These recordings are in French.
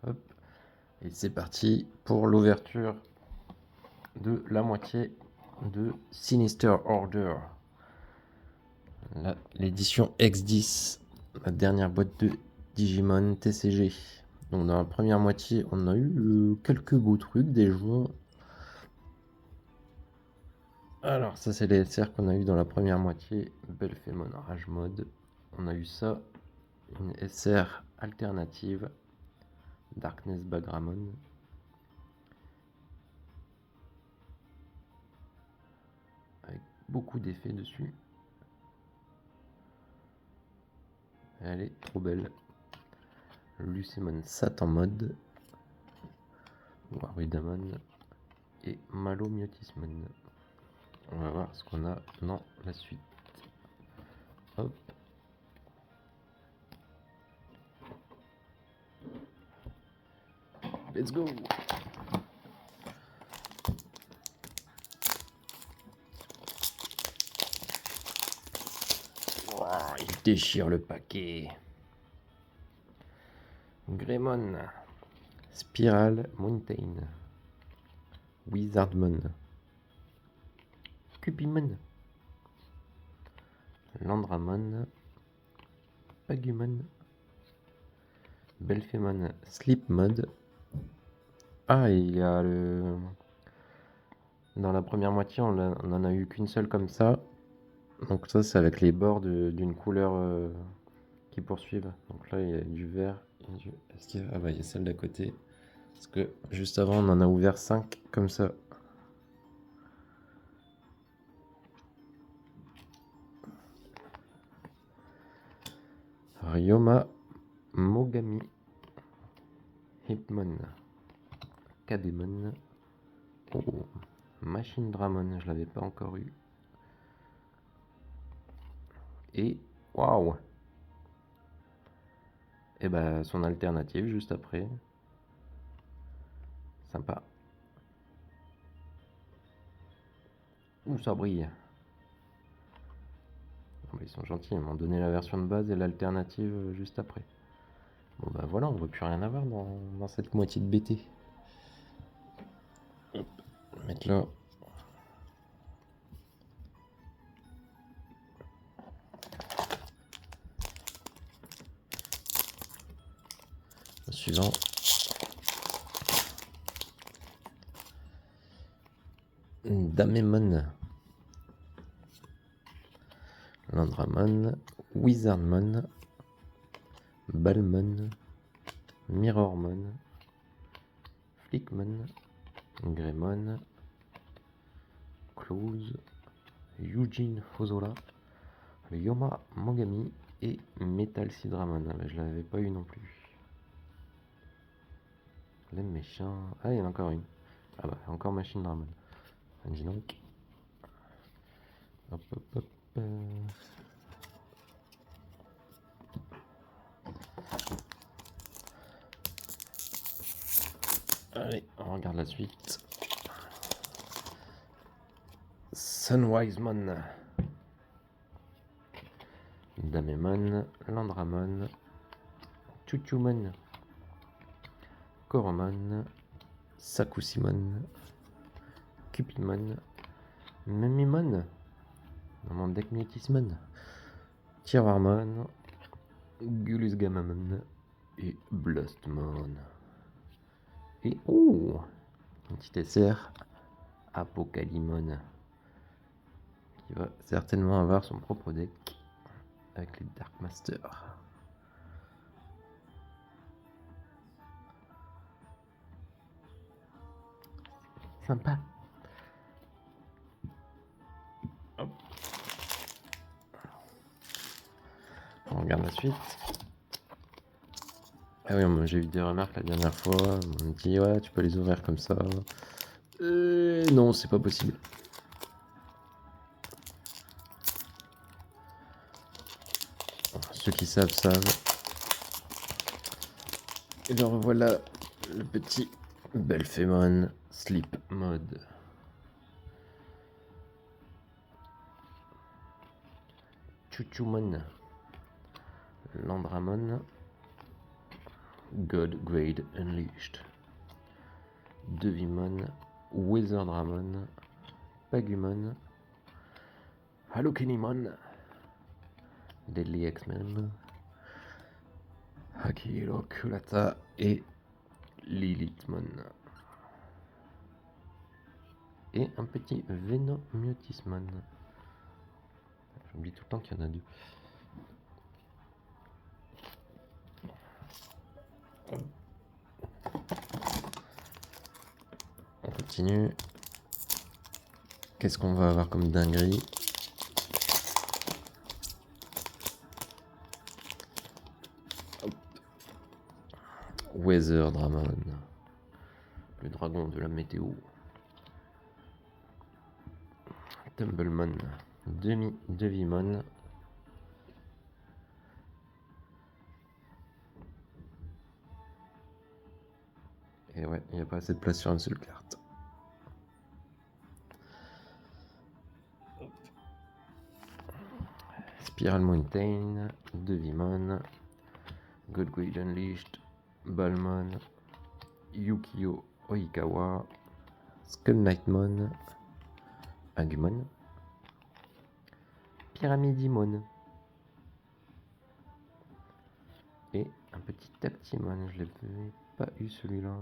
Hop. Et c'est parti pour l'ouverture de la moitié de Sinister Order. L'édition X10, la dernière boîte de Digimon TCG. Donc dans la première moitié, on a eu quelques beaux trucs, des joueurs. Alors ça c'est les SR qu'on a eu dans la première moitié. Belphemon Rage Mode. On a eu ça, une SR alternative. Darkness Bagramon. Avec beaucoup d'effets dessus. Elle est trop belle. Lucemon Satan Mode. Warudamon. Et Malomyotismon. On va voir ce qu'on a dans la suite. Hop. Let's go. Oh, il déchire le paquet. Greymon. Spiral Mountain. Wizardmon. Cupimon. Landramon. Pagumon. Belphemon Sleep Mode. Ah, et il y a le... Dans la première moitié, on en a eu qu'une seule comme ça. Donc ça, c'est avec les bords d'une couleur qui poursuivent. Donc là, il y a du vert. Est-ce qu'il y a... Ah bah, il y a celle d'à côté. Parce que juste avant, on en a ouvert 5 comme ça. Ryoma Mogami. Hitmon. Kademon. Oh, Machine Dramon, je l'avais pas encore eu. Et waouh! Et bah son alternative juste après. Sympa. Ouh, ça brille. Oh, bah, ils sont gentils, ils m'ont donné la version de base et l'alternative juste après. Bon bah voilà, on ne veut plus rien avoir dans cette moitié de BT. Hop, on va mettre là. Le suivant. Damemon. Landramon. Wizardmon. Balmon. Mirrormon. Flickmon. Greymon. Close. Eugene Fozola. Yoma Mogami. Et Metal Sidramon. Ah bah, je l'avais pas eu non plus. Les méchants. Ah, il y en a encore une. Ah bah, encore Machine Dramon. Dis donc. Hop, hop, hop. Allez, on regarde la suite. Sunwisemon. Damemon. Landramon. Chuchumon. Koromon. Sakusimon. Cupidmon. Memimon. Mon deck Myotismon. Tirarmon. Gulus Gamamon. Et Blastmon. Et oh, un petit SR Apocalimon qui va certainement avoir son propre deck avec les Dark Masters. Sympa. Hop. On regarde la suite. Ah oui, j'ai eu des remarques la dernière fois. On me dit ouais, tu peux les ouvrir comme ça. Non, c'est pas possible. Ceux qui savent, savent. Et donc voilà le petit Belphemon Sleep Mode. Chuchumon. Landramon. God Grade Unleashed, Devimon, Weatherdramon, Pagumon, Halokenimon, Deadly X-Men, Hakiro Kulata et Lilithmon. Et un petit Venomyotismon. J'oublie tout le temps qu'il y en a deux. On continue. Qu'est-ce qu'on va avoir comme dinguerie? Weatherdramon, le dragon de la météo. Tumblemon, Devimon, et ouais, il n'y a pas assez de place sur une seule carte. Spiral Mountain, Devimon, God Grade Unleashed, Balmon, Yukio Oikawa, Skull Knightmon, Agumon, Pyramidimon et un petit Taptimon. Je l'avais pas eu celui-là.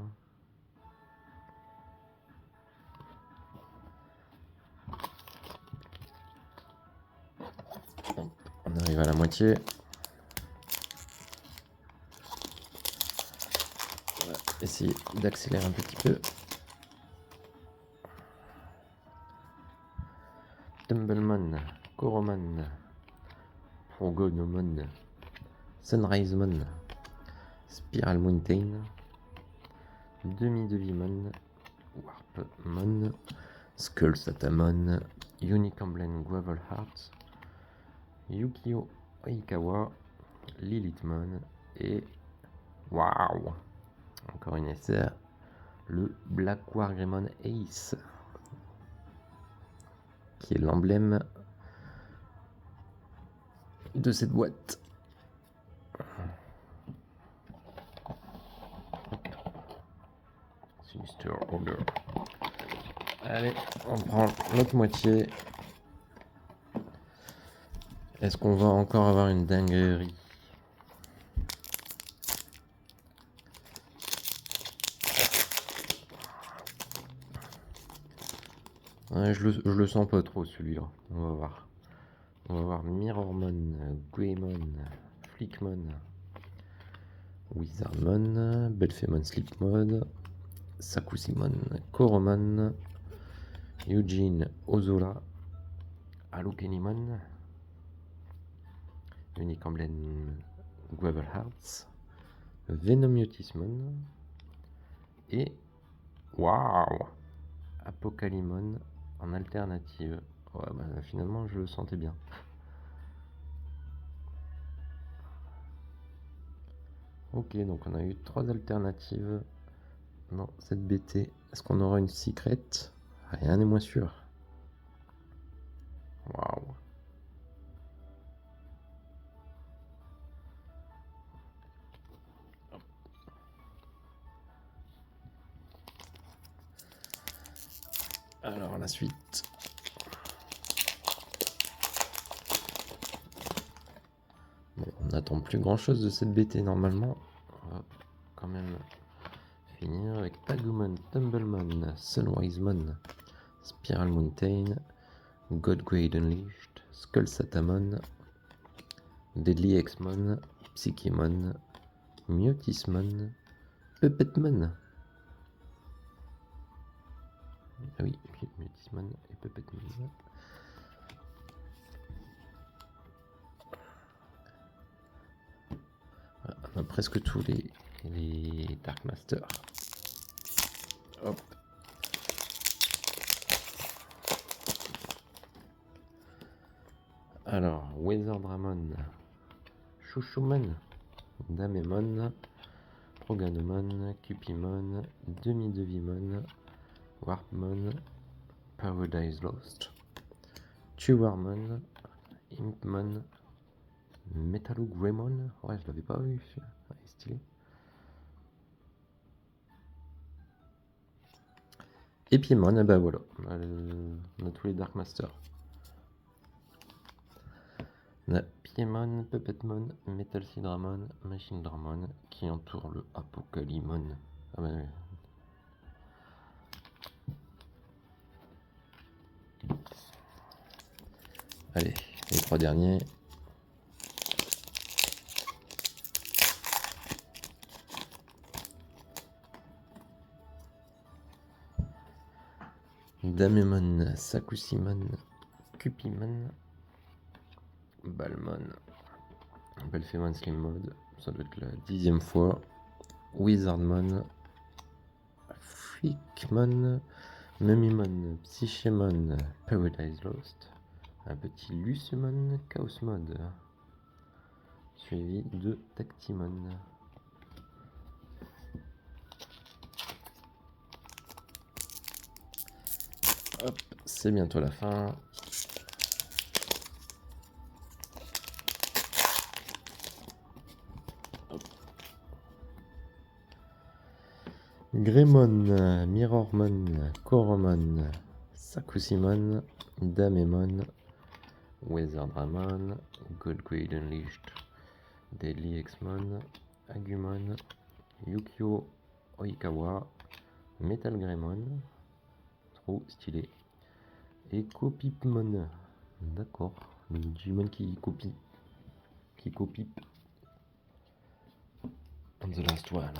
On arrive à la moitié. On va essayer d'accélérer un petit peu. Tumblemon, Koromon, Progonomon, Sunrisemon, Spiral Mountain, Demi-Devimon, Warpmon, Skullsatamon, Unique Emblem Gravel Heart, Yukio Oikawa, Lilithmon et waouh, encore une SR, le Black Wargreymon Ace, qui est l'emblème de cette boîte. Sinister Order. Allez, on prend l'autre moitié. Est-ce qu'on va encore avoir une dinguerie? Ouais, je le sens pas trop celui-là. On va voir. On va voir Mirrormon, Greymon, Flickmon, Wizardmon, Belphemon Sleepmode, Sakusimon, Koromon, Eugene Ozola, Halokenimon, Unique Emblem Gravel Hearts, Venomyotismon et waouh, Apocalimon en alternative. Ouais, bah, finalement je le sentais bien. Ok, donc on a eu 3 alternatives dans cette BT. Est-ce qu'on aura une secret? Rien n'est moins sûr. Waouh. Alors la suite. Bon, on n'attend plus grand chose de cette BT normalement. On va quand même finir avec Pagumon, Tumblemon, Sunrisemon, Spiral Mountain, God Grade Unleashed, Skullsatamon, Deadly X-Mon, Psychemon, Myotismon, Puppetmon. Ah oui, Myotismon et Puppetmon. Voilà, on a presque tous les Dark Masters. Hop. Alors, Weatherdramon, Shushumon, Damemon, Proganomon, Cupimon, Demi-Devimon, Warpmon, Paradise Lost, Tuwarmon, Impmon, Metallogreymon. Ouais, je l'avais pas vu, celui-là. Ouais, stylé. Et Piemon, et bah voilà, on a tous les Dark Masters. On a Piemon, Puppetmon, Metal Seedramon, Machine Dramon qui entoure le Apocalypmon. Ah bah oui. Allez, les 3 derniers. Damemon, Sakusimon, Cupimon, Balmon, Belphemon Slim Mode, ça doit être la 10e fois. Wizardmon, Freakmon, Mumimon, Psychemon, Paradise Lost, un petit Lucemon, Chaos Mode, suivi de Tactimon. Hop, c'est bientôt la fin. Greymon, Mirrormon, Koromon, Sakusimon, Damemon, Wizardramon, Goldgrade Unleashed, Deadly X-Mon, Agumon, Yukio Oikawa, Metal Greymon, trop stylé, et Copipmon. D'accord, le Digimon qui copie. And the last one,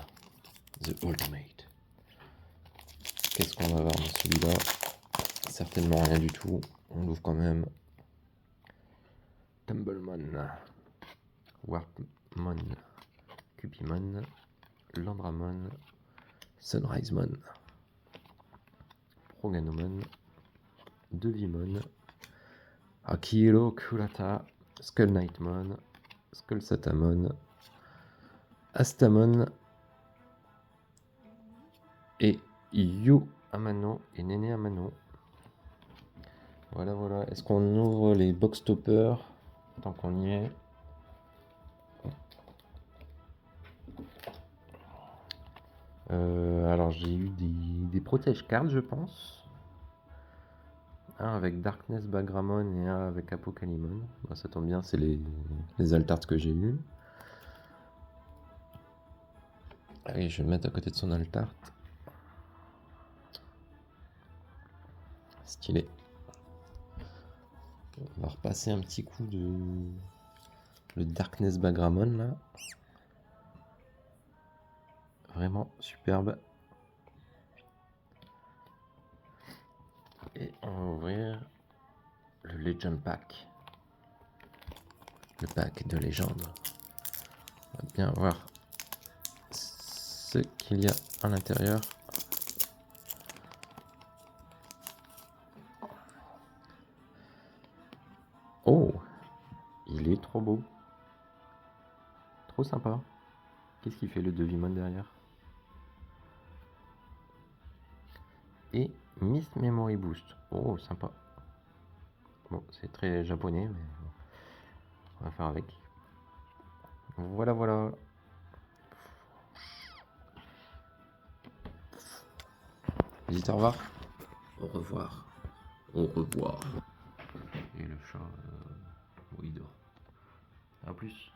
the ultimate. Qu'est-ce qu'on va avoir dans celui-là? Certainement rien du tout. On l'ouvre quand même. Tumblemon, Warpmon, Cupimon, Landramon, Sunrisemon, Proganomon, Devimon, Akiro Kurata, Skull Knightmon, Skull Satamon, Astamon et Yu Amano et Néné Amano. Voilà, voilà. Est-ce qu'on ouvre les box toppers tant qu'on y est? Alors j'ai eu des protège cards, je pense. Un avec Darkness Bagramon et un avec Apocalypmon. Bah, ça tombe bien, c'est les altarts que j'ai eu. Allez, je vais le mettre à côté de son altart. Stylé. On va repasser un petit coup de le Darkness Bagramon là. Vraiment superbe. Et on va ouvrir le Legend Pack. Le pack de légende. On va bien voir ce qu'il y a à l'intérieur. Oh, il est trop beau. Trop sympa. Qu'est-ce qu'il fait le Devimon derrière? Et Miss Memory Boost. Oh, sympa. Bon, c'est très japonais, mais on va faire avec. Voilà, voilà. Dites au revoir. Au revoir. Au revoir. Et le chat, il dort. A plus.